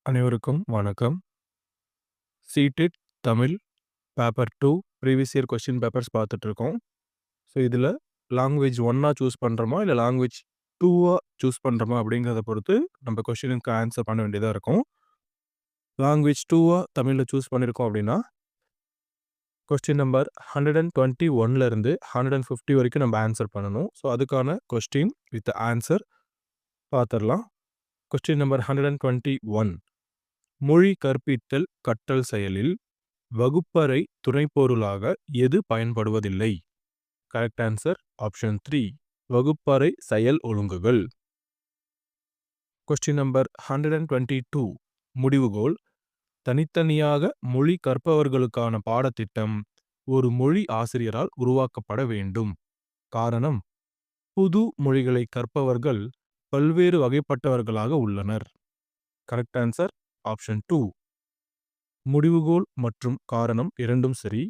அனைவருக்கும் வணக்கம். CTET Tamil paper 2 previous year question papers பார்த்துட்டு இருக்கோம். ஸோ இதில் லாங்குவேஜ் 1ஆ சூஸ் பண்ணுறோமா இல்லை லாங்குவேஜ் 2ஆ சூஸ் பண்ணுறோமா அப்படிங்கிறத பொறுத்து நம்ம கொஸ்டினுக்கு ஆன்சர் பண்ண வேண்டியதாக இருக்கும். லாங்குவேஜ் 2ஆ தமிழில் சூஸ் பண்ணியிருக்கோம் அப்படின்னா கொஸ்டின் நம்பர் 121லேருந்து 150 வரைக்கும் நம்ம ஆன்சர் பண்ணணும். ஸோ அதுக்கான கொஸ்டின் வித் ஆன்சர் பார்த்துடலாம். Question number 121. மொழி கற்பித்தல் கற்றல் செயலில் வகுப்பறை துணைப்பொருளாக எது பயன்படுவதில்லை? கரெக்ட் ஆன்சர் ஆப்ஷன் 3 வகுப்பறை செயல் ஒழுங்குகள். Question number 122. முடிவுகோள். தனித்தனியாக மொழி கற்பவர்களுக்கான பாடத்திட்டம் ஒரு மொழி ஆசிரியரால் உருவாக்கப்பட வேண்டும். காரணம், புது மொழிகளை கற்பவர்கள் பல்வேறு வகைப்பட்டவர்களாக உள்ளனர். Correct answer option 2. முடிவுகோள் மற்றும் காரணம் இரண்டும் சரி.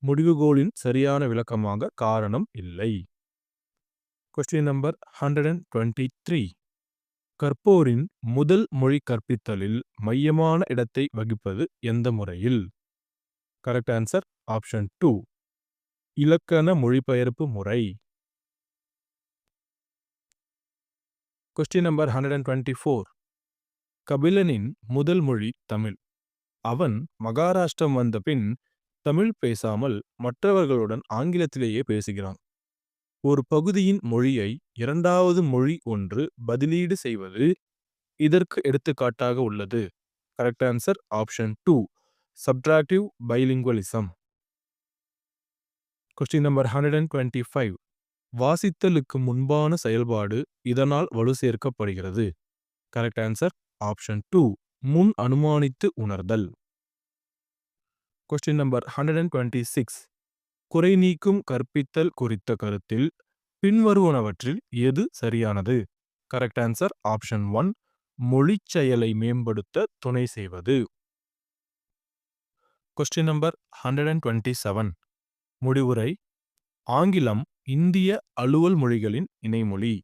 முடிவுகோளின் சரியான விளக்கமாக காரணம் இல்லை. Question number 123. கற்போரின் முதல் மொழி கற்பித்தலில் மையமான இடத்தை வகிப்பது எந்த முறையில்? கரெக்ட் ஆன்சர் ஆப்ஷன் 2 இலக்கண மொழிபெயர்ப்பு முறை. Question number 124. கபிலனின் முதல் மொழி தமிழ். அவன் மகாராஷ்டிரம் வந்த பின் தமிழ் பேசாமல் மற்றவர்களுடன் ஆங்கிலத்திலேயே பேசுகிறான். ஒரு பகுதியின் மொழியை இரண்டாவது மொழி ஒன்று பதிலீடு செய்வது இதற்கு எடுத்துக்காட்டாக உள்ளது. Correct answer option 2 subtractive bilingualism. Question number 125. வாசித்தலுக்கு முன்பான செயல்பாடு இதனால் வலு சேர்க்கப்படுகிறது. கரெக்ட் ஆன்சர் ஆப்ஷன் 2 முன் அனுமானித்து உணர்தல். Question number 126. குறை நீக்கும் கற்பித்தல் குறித்த கருத்தில் பின்வருவனவற்றில் எது சரியானது? கரெக்ட் ஆன்சர் ஆப்ஷன் 1 மொழிச் செயலை மேம்படுத்த துணை செய்வது. Question number 127. முடிவுரை. ஆங்கிலம் இந்திய அலுவல் மொழிகளின் இணைமொழி.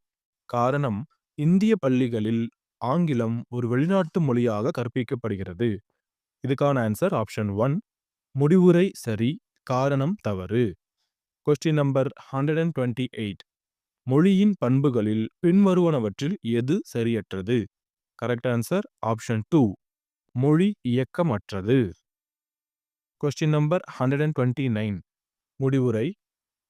காரணம், இந்திய பள்ளிகளில் ஆங்கிலம் ஒரு வெளிநாட்டு மொழியாக கற்பிக்கப்படுகிறது. இதுக்கான ஆன்சர் ஆப்ஷன் 1 முடிவுரை சரி, காரணம் தவறு. Question number 128. மொழியின் பண்புகளில் பின்வருவனவற்றில் எது சரியற்றது? கரெக்ட் ஆன்சர் ஆப்ஷன் 2 மொழி இயக்கமற்றது. Question number 129. முடிவுரை.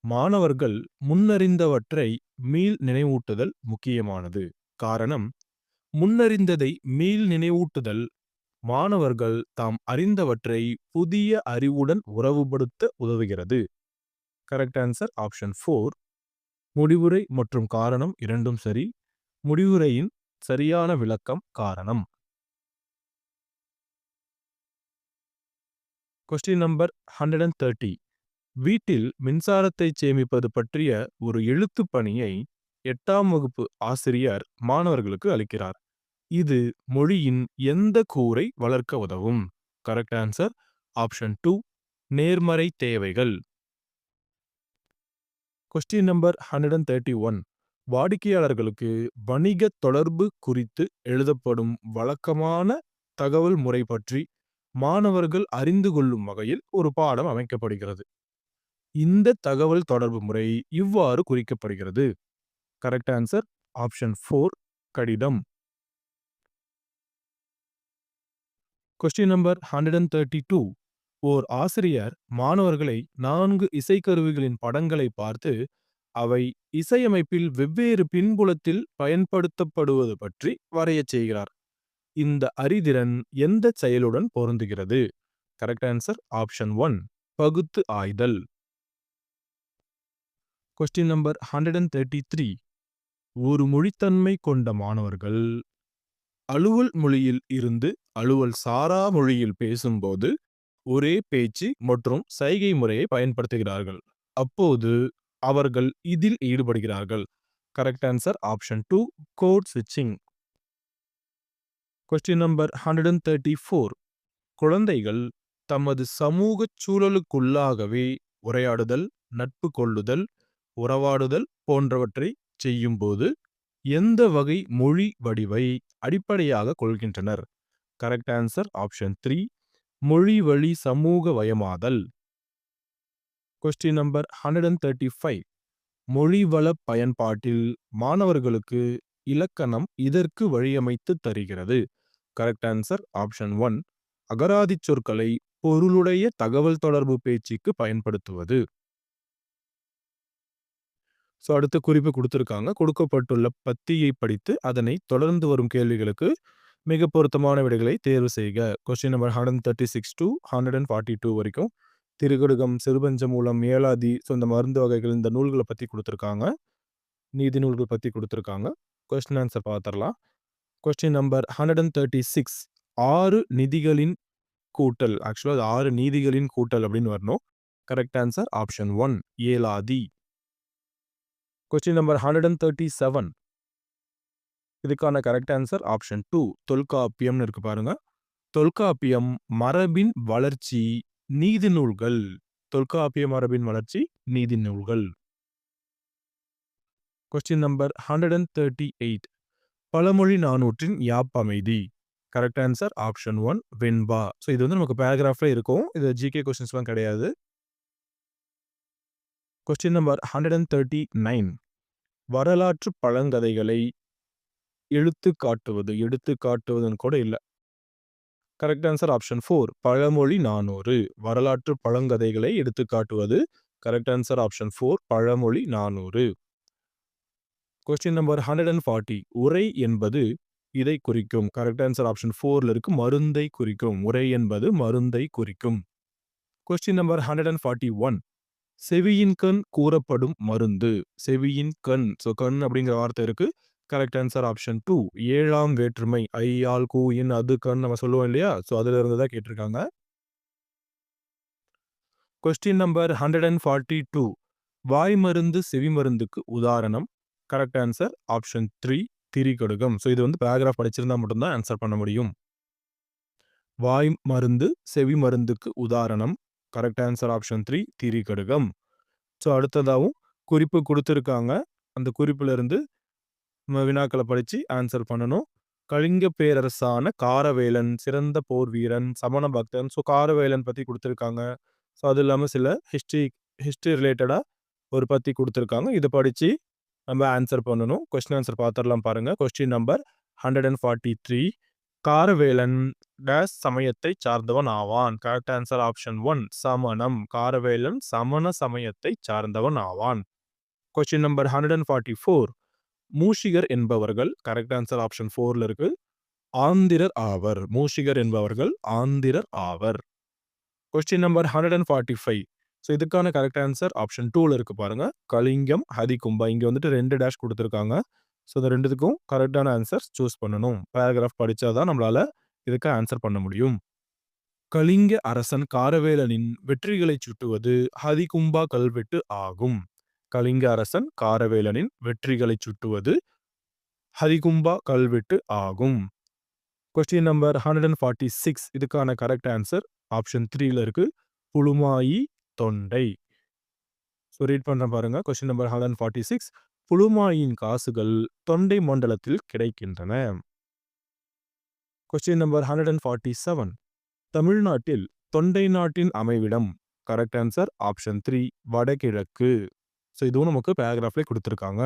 மாணவர்கள் முன்னறிந்தவற்றை மீள் நினைவூட்டுதல் முக்கியமானது. காரணம், முன்னறிந்ததை மீள் நினைவூட்டுதல் மாணவர்கள் தாம் அறிந்தவற்றை புதிய அறிவுடன் உறவுபடுத்த உதவுகிறது. கரெக்ட் ஆன்சர் ஆப்ஷன் 4 முடிவுரை மற்றும் காரணம் இரண்டும் சரி. முடிவுரையின் சரியான விளக்கம் காரணம். Question number 130. வீட்டில் மின்சாரத்தை சேமிப்பது பற்றிய ஒரு எழுத்துப் பணியை 8ஆம் வகுப்பு ஆசிரியர் மாணவர்களுக்கு அளிக்கிறார். இது மொழியின் எந்த கூறை வளர்க்க உதவும்? கரெக்ட் ஆன்சர் ஆப்ஷன் 2 நேர்மறை தேவைகள். Question number 131. வாடிக்கையாளர்களுக்கு வணிக தொடர்பு குறித்து எழுதப்படும் வழக்கமான தகவல் முறை பற்றி மாணவர்கள் அறிந்து கொள்ளும் வகையில் ஒரு பாடம் அமைக்கப்படுகிறது. இந்த தகவல் தொடர்பு முறை இவ்வாறு குறிக்கப்படுகிறது. கரெக்ட் ஆன்சர் ஆப்ஷன் 4 கடிதம். Question number 132. ஓர் ஆசிரியர் மாணவர்களை 4 இசைக்கருவிகளின் படங்களை பார்த்து அவை இசையமைப்பில் வெவ்வேறு பின்புலத்தில் பயன்படுத்தப்படுவது பற்றி வரையச் செய்கிறார். இந்த அறிதிறன் எந்த செயலுடன் பொருந்துகிறது? கரெக்ட் ஆன்சர் ஆப்ஷன் 1 பகுத்து ஆய்தல். Question number 133. ஒரு மொழித்தன்மை கொண்ட மாணவர்கள் அலுவல் மொழியில் இருந்து அலுவல் சாரா மொழியில் பேசும்போது ஒரே பேச்சு மற்றும் சைகை முறையை பயன்படுத்துகிறார்கள். அப்போது அவர்கள் இதில் ஈடுபடுகிறார்கள். கரெக்ட் ஆன்சர் ஆப்ஷன் 2 கோட் ஸ்விட்சிங். Question number 134. குழந்தைகள் தமது சமூக சூழலுக்குள்ளாகவே உரையாடுதல், நட்பு கொள்ளுதல், உறவாடுதல் போன்றவற்றை செய்யும்போது எந்த வகை மொழி வடிவை அடிப்படையாக கொள்கின்றனர்? Correct answer option 3. மொழி வழி சமூக வயமாதல். Question number 135. மொழிவள பயன்பாட்டில் மாணவர்களுக்கு இலக்கணம் இதற்கு வழியமைத்து தருகிறது. Correct answer option 1. அகராதிச் சொற்களை பொருளுடைய தகவல் தொடர்பு பேச்சுக்கு பயன்படுத்துவது. ஸோ அடுத்த குறிப்பு கொடுத்துருக்காங்க. கொடுக்கப்பட்டுள்ள பத்தியை படித்து அதனை தொடர்ந்து வரும் கேள்விகளுக்கு மிக பொருத்தமான விடைகளை தேர்வு செய்க. கொஸ்டின் நம்பர் 136 to 142 வரைக்கும் திருக்கடுகம், சிறுபஞ்சமூலம், ஏலாதி, ஸோ இந்த மருந்து வகைகள், இந்த நூல்களை பற்றி கொடுத்துருக்காங்க. நீதி நூல்கள் பற்றி கொடுத்துருக்காங்க. கொஸ்டின் ஆன்சர் பார்த்துடலாம். Question number 136. 6 நிதிகளின் கூட்டல். ஆக்சுவலாக அது 6 நீதிகளின் கூட்டல் அப்படின்னு வரணும். Correct answer option 1 Elathi. Question number 137. இதுக்கான கரெக்ட் ஆன்சர் ஆப்ஷன் 2 தொல்காப்பியம்னு இருக்கு பாருங்க. தொல்காப்பியம் மரபின் வளர்ச்சி நீதி நூல்கள். தொல்காப்பிய மரபின் வளர்ச்சி நீதி நூல்கள். Question number 138. பழமொழி நானூற்றின் யாப்பமைதி. கரெக்ட் ஆன்சர் ஆப்ஷன் 1 வெண்பா. ஸோ இது வந்து நமக்கு பேராகிராஃப்ல இருக்கும். இது ஜிகே கொஸ்டின்ஸ்லாம் கிடையாது. Question number 139. வரலாற்று பழங்கதைகளை எடுத்து காட்டுவதுன்னு கூட இல்லை. கரெக்ட் ஆன்சர் ஆப்ஷன் 4 பழமொழி 400. வரலாற்று பழங்கதைகளை எடுத்து காட்டுவது. கரெக்ட் ஆன்சர் ஆப்ஷன் 4 பழமொழி 400. Question number 140. உரை என்பது இதை குறிக்கும். கரெக்ட் ஆன்சர் ஆப்ஷன் 4ல இருக்கு மருந்தை குறிக்கும். உரை என்பது மருந்தை குறிக்கும். Question number 141. செவியின் கண் கூறப்படும் மருந்து. செவியின் கண். ஸோ கண் அப்படிங்கிற வார்த்தை இருக்கு. கரெக்ட் ஆன்சர் ஆப்ஷன் 2 7ஆம் வேற்றுமை. ஐ, ஆல், கூ, இன், அது, கண் நம்ம சொல்லுவோம் இல்லையா? ஸோ அதுல இருந்து தான் கேட்டிருக்காங்க. Question number 142. வாய் மருந்து செவி மருந்துக்கு உதாரணம். Correct answer option 3 Thirikadugam. So இது வந்து பேராகிராஃப் படிச்சிருந்தா மட்டும்தான் ஆன்சர் பண்ண முடியும். வாய் மருந்து செவி மருந்துக்கு உதாரணம். Correct answer option 3 Thirikadugam. So அடுத்ததாகவும் குறிப்பு கொடுத்துருக்காங்க. அந்த குறிப்புல இருந்து வினாக்களை படிச்சு ஆன்சர் பண்ணணும். கலிங்க பேரரசான காரவேலன் சிறந்த போர் வீரன், சமண பக்தன். ஸோ காரவேலன் பத்தி கொடுத்துருக்காங்க. ஸோ அது இல்லாமல் சில ஹிஸ்டரி ரிலேட்டடா ஒரு பத்தி கொடுத்துருக்காங்க. இதை படிச்சு நம்ம ஆன்சர் பண்ணணும். கொஸ்டின் ஆன்சர் பார்த்துடலாம் பாருங்க. Question number 143. காரவேலன் டேஸ் சமயத்தை சார்ந்தவன் ஆவான். கரெக்ட் ஆன்சர் ஆப்ஷன் 1 சமணம். காரவேலன் சமண சமயத்தை சார்ந்தவன் ஆவான். Question number 144. மூஷிகர் என்பவர்கள். கரெக்ட் ஆன்சர் ஆப்ஷன் 4ல இருக்கு ஆந்திரர் ஆவர். மூஷிகர் என்பவர்கள் ஆந்திரர் ஆவர். Question number 145. ஸோ இதுக்கான கரெக்ட் ஆன்சர் ஆப்ஷன் 2ல இருக்கு பாருங்க. கலிங்கம், ஹதிகும்பா. இங்க வந்துட்டு 2 டேஷ் கொடுத்துருக்காங்க. ஸோ இந்த ரெண்டுத்துக்கும் கரெக்டான ஆன்சர் சூஸ் பண்ணணும். பேராகிராஃப் படிச்சாதான் நம்மளால இதுக்கு ஆன்சர் பண்ண முடியும். கலிங்க அரசன் காரவேலனின் வெற்றிகளை சுட்டுவது ஹதிகும்பா கல்வெட்டு ஆகும். கலிங்க அரசன் காரவேலனின் வெற்றிகளை சுட்டுவது ஹதிகும்பா கல்வெட்டு ஆகும். Question number 146. இதுக்கான கரெக்ட் ஆன்சர் ஆப்ஷன் 3ல இருக்கு புழுமாயி தொண்டை. ஸோ ரீட் பண்ற பாருங்க. Question number 146. புழுமாயின் காசுகள் தொண்டை மண்டலத்தில் கிடைக்கின்றன. Question number 147. தமிழ்நாட்டில் தொண்டை நாட்டின் அமைவிடம். கரெக்ட் ஆன்சர் ஆப்ஷன் 3 வடகிழக்கு. ஸோ இதுவும் நமக்கு பேராகிராஃப்ல கொடுத்துருக்காங்க.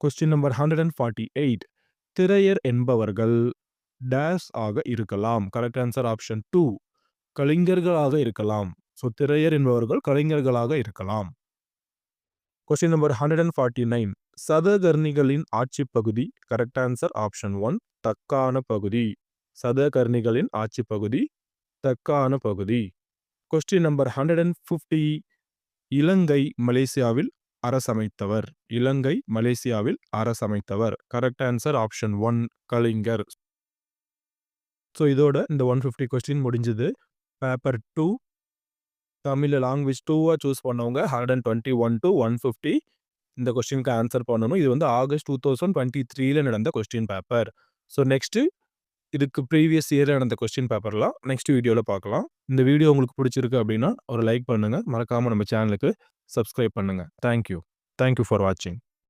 Question number 148. திரையர் என்பவர்கள் டேஸ் ஆக இருக்கலாம். கரெக்ட் ஆன்சர் ஆப்ஷன் 2 கலைஞர்களாக இருக்கலாம். ஸோ திரையர் என்பவர்கள் கலைஞர்களாக இருக்கலாம். Question number 149. சதகர்ணிகளின் ஆட்சி பகுதி. கரெக்ட் ஆன்சர் ஆப்ஷன் 1 தக்கான பகுதி. சதகர்ணிகளின் ஆட்சி பகுதி தக்கான பகுதி. Question number 150. இலங்கை மலேசியாவில் அரசமைத்தவர். இலங்கை மலேசியாவில் அரசமைத்தவர். Correct answer option 1 Kalingar. So இதோட இந்த 150 கொஸ்டின் முடிஞ்சது. பேப்பர் 2 தமிழ் லாங்குவேஜ் 2வா சூஸ் பண்ணவங்க 121 to 150 இந்த கொஸ்டினுக்கு ஆன்சர் பண்ணணும். இது வந்து ஆகஸ்ட் 2023ல நடந்த கொஸ்டின் பேப்பர். ஸோ நெக்ஸ்ட் இதுக்கு ப்ரீவியஸ் இயர் நடந்த கொஸ்டின் பேப்பர்லாம் நெக்ஸ்ட் வீடியோவில் பார்க்கலாம். இந்த வீடியோ உங்களுக்கு பிடிச்சிருக்கு அப்படின்னா ஒரு லைக் பண்ணுங்க. மறக்காம நம்ம சேனலுக்கு சப்ஸ்கிரைப் பண்ணுங்க. தேங்க்யூ ஃபார் வாட்சிங்.